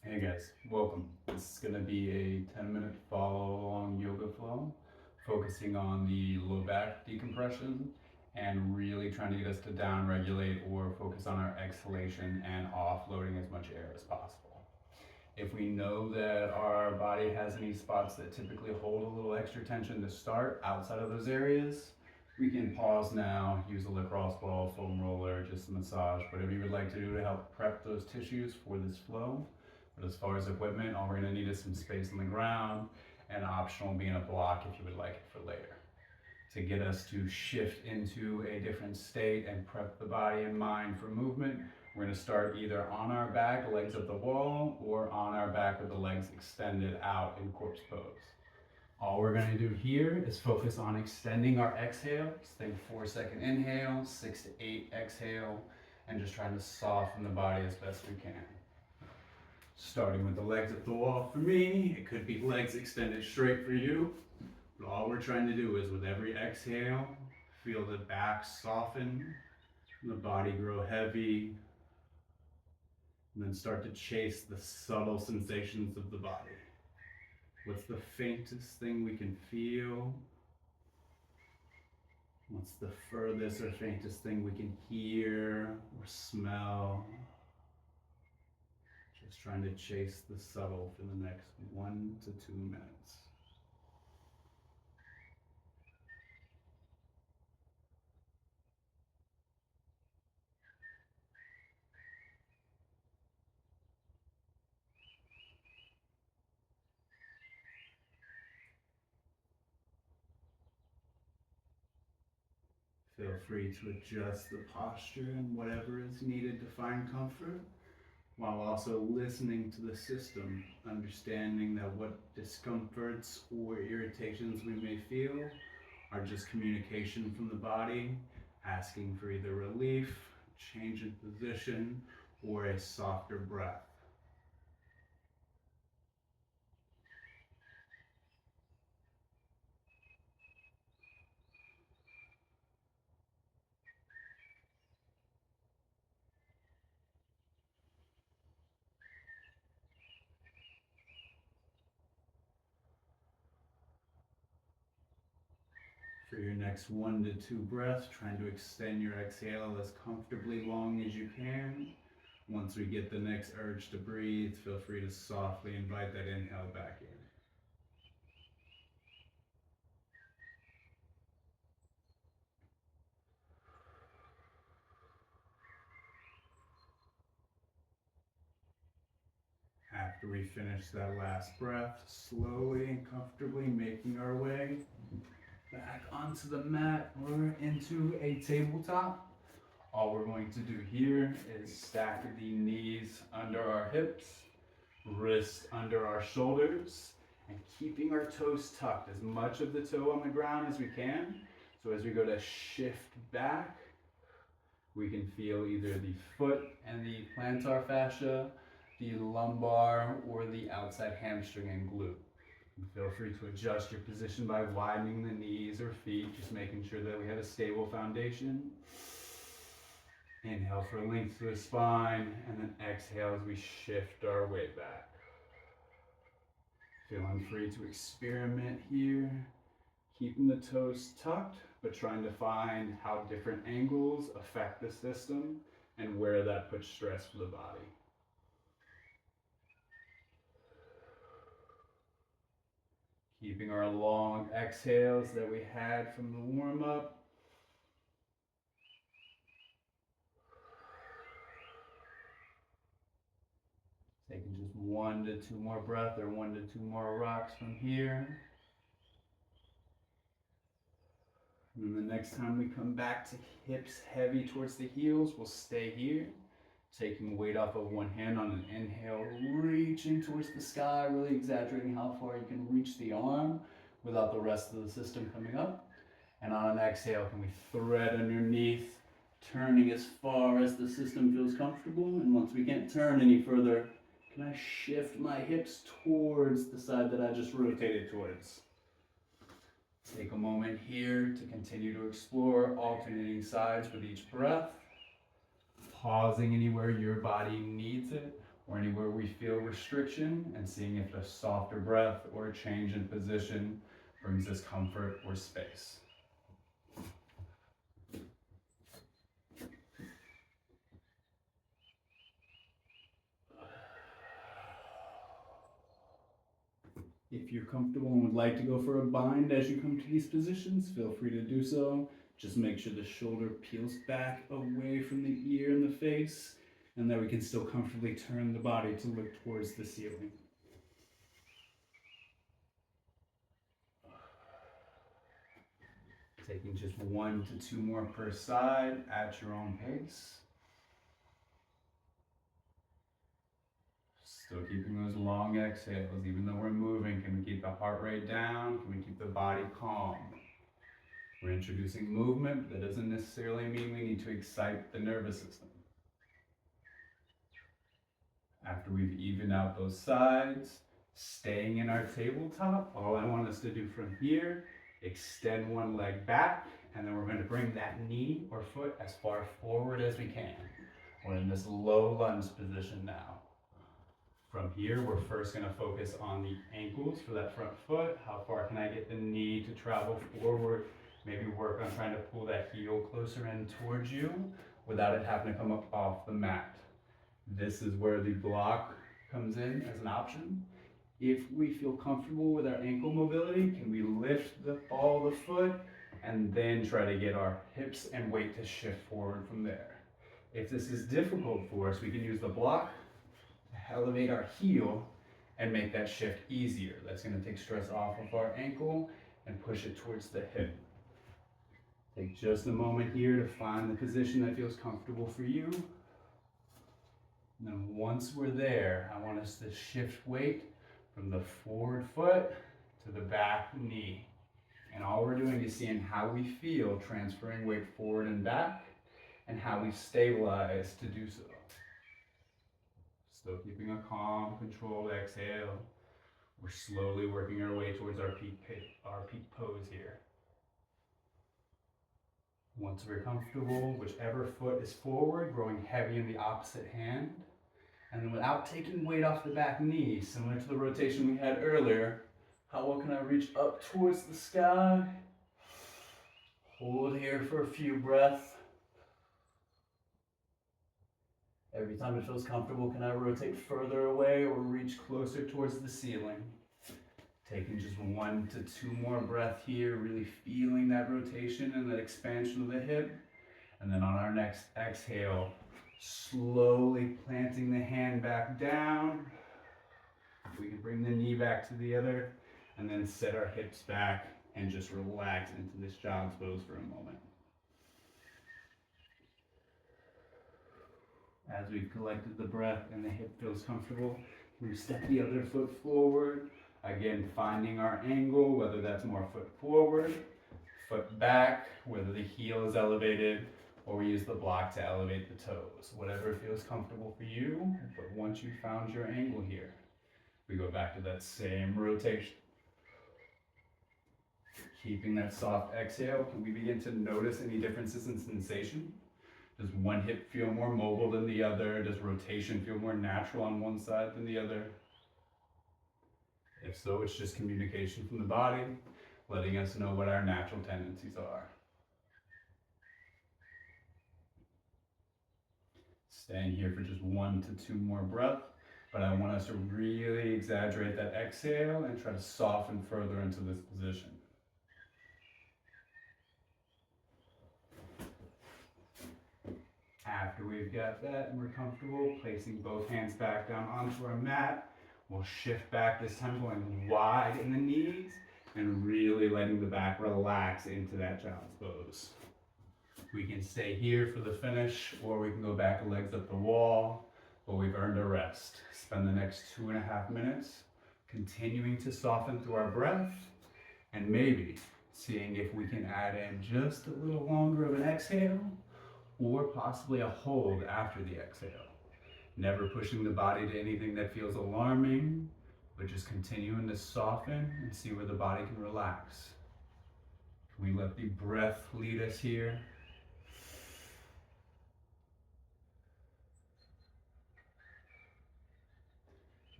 Hey guys, welcome. This is going to be a 10-minute follow along yoga flow, focusing on the low back decompression and really trying to get us to down regulate or focus on our exhalation and offloading as much air as possible. If we know that our body has any spots that typically hold a little extra tension to start outside of those areas, we can pause now, use a lacrosse ball, foam roller, just a massage, whatever you would like to do to help prep those tissues for this flow. But as far as equipment, all we're gonna need is some space on the ground and optional being a block if you would like it for later. To get us to shift into a different state and prep the body and mind for movement, we're gonna start either on our back, legs up the wall, or on our back with the legs extended out in corpse pose. All we're gonna do here is focus on extending our exhales. Think 4-second inhale, 6 to 8 exhale, and just trying to soften the body as best we can. Starting with the legs at the wall for me, it could be legs extended straight for you. But all we're trying to do is with every exhale, feel the back soften, the body grow heavy, and then start to chase the subtle sensations of the body. What's the faintest thing we can feel? What's the furthest or faintest thing we can hear or smell? Just trying to chase the subtle for the next 1 to 2 minutes. Feel free to adjust the posture and whatever is needed to find comfort, while also listening to the system, understanding that what discomforts or irritations we may feel are just communication from the body, asking for either relief, change in position, or a softer breath. For your next 1 to 2 breaths, trying to extend your exhale as comfortably long as you can. Once we get the next urge to breathe, feel free to softly invite that inhale back in. After we finish that last breath, slowly and comfortably making our way back onto the mat or into a tabletop. All we're going to do here is stack the knees under our hips, wrists under our shoulders, and keeping our toes tucked, as much of the toe on the ground as we can. So as we go to shift back, we can feel either the foot and the plantar fascia, the lumbar, or the outside hamstring and glute. And feel free to adjust your position by widening the knees or feet, just making sure that we have a stable foundation. Inhale for length to the spine, and then exhale as we shift our way back. Feeling free to experiment here, keeping the toes tucked, but trying to find how different angles affect the system and where that puts stress for the body. Keeping our long exhales that we had from the warm-up. Taking just 1 to 2 more breaths or 1 to 2 more rocks from here. And then the next time we come back to hips heavy towards the heels, we'll stay here. Taking weight off of one hand on an inhale, reaching towards the sky, really exaggerating how far you can reach the arm without the rest of the system coming up. And on an exhale, can we thread underneath, turning as far as the system feels comfortable. And once we can't turn any further, can I shift my hips towards the side that I just rotated towards? Take a moment here to continue to explore alternating sides with each breath. Pausing anywhere your body needs it, or anywhere we feel restriction, and seeing if a softer breath or a change in position brings us comfort or space. If you're comfortable and would like to go for a bind as you come to these positions, feel free to do so. Just make sure the shoulder peels back away from the ear and the face, and that we can still comfortably turn the body to look towards the ceiling. Taking just 1 to 2 more per side at your own pace. Still keeping those long exhales, even though we're moving. Can we keep the heart rate down? Can we keep the body calm? We're introducing movement, but that doesn't necessarily mean we need to excite the nervous system. After we've evened out those sides, staying in our tabletop, all I want us to do from here, extend one leg back, and then we're going to bring that knee or foot as far forward as we can. We're in this low lunge position now. From here, we're first going to focus on the ankles for that front foot. How far can I get the knee to travel forward? Maybe work on trying to pull that heel closer in towards you without it having to come up off the mat. This is where the block comes in as an option. If we feel comfortable with our ankle mobility, can we lift the ball of the foot and then try to get our hips and weight to shift forward from there. If this is difficult for us, we can use the block to elevate our heel and make that shift easier. That's going to take stress off of our ankle and push it towards the hip. Take just a moment here to find the position that feels comfortable for you. And then once we're there, I want us to shift weight from the forward foot to the back knee. And all we're doing is seeing how we feel transferring weight forward and back, and how we stabilize to do so. Still keeping a calm, controlled exhale. We're slowly working our way towards our peak pose here. Once we're comfortable, whichever foot is forward, growing heavy in the opposite hand. And then without taking weight off the back knee, similar to the rotation we had earlier, how well can I reach up towards the sky? Hold here for a few breaths. Every time it feels comfortable, can I rotate further away or reach closer towards the ceiling? Taking just 1 to 2 more breaths here, really feeling that rotation and that expansion of the hip. And then on our next exhale, slowly planting the hand back down. We can bring the knee back to the other, and then set our hips back and just relax into this child's pose for a moment. As we've collected the breath and the hip feels comfortable, we step the other foot forward. Again, finding our angle, whether that's more foot forward, foot back, whether the heel is elevated, or we use the block to elevate the toes. Whatever feels comfortable for you, but once you've found your angle here, we go back to that same rotation. Keeping that soft exhale, can we begin to notice any differences in sensation? Does one hip feel more mobile than the other? Does rotation feel more natural on one side than the other? If so, it's just communication from the body, letting us know what our natural tendencies are. Staying here for just 1 to 2 more breaths, but I want us to really exaggerate that exhale and try to soften further into this position. After we've got that and we're comfortable, placing both hands back down onto our mat, we'll shift back, this time going wide in the knees and really letting the back relax into that child's pose. We can stay here for the finish, or we can go back legs up the wall, but we've earned a rest. Spend the next 2.5 minutes continuing to soften through our breath, and maybe seeing if we can add in just a little longer of an exhale, or possibly a hold after the exhale. Never pushing the body to anything that feels alarming, but just continuing to soften and see where the body can relax. Can we let the breath lead us here?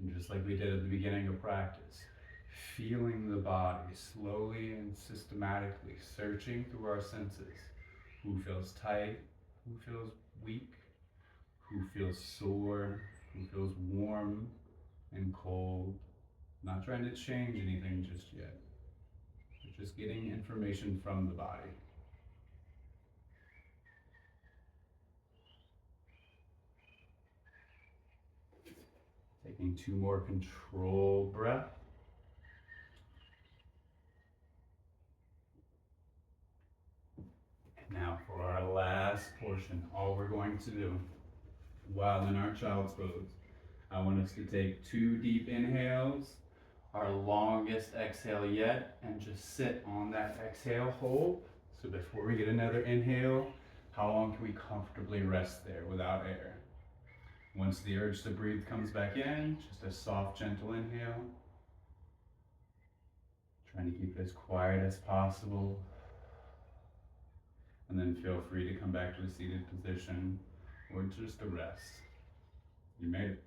And just like we did at the beginning of practice, feeling the body slowly and systematically searching through our senses. Who feels tight? Who feels weak? Who feels sore? Who feels warm and cold? Not trying to change anything just yet, but just getting information from the body. Taking 2 more controlled breaths. And now for our last portion, all we're going to do while in our child's pose, I want us to take 2 deep inhales, our longest exhale yet, and just sit on that exhale hold. So before we get another inhale, how long can we comfortably rest there without air? Once the urge to breathe comes back in, just a soft, gentle inhale. Trying to keep it as quiet as possible. And then feel free to come back to a seated position or just a rest. You made it.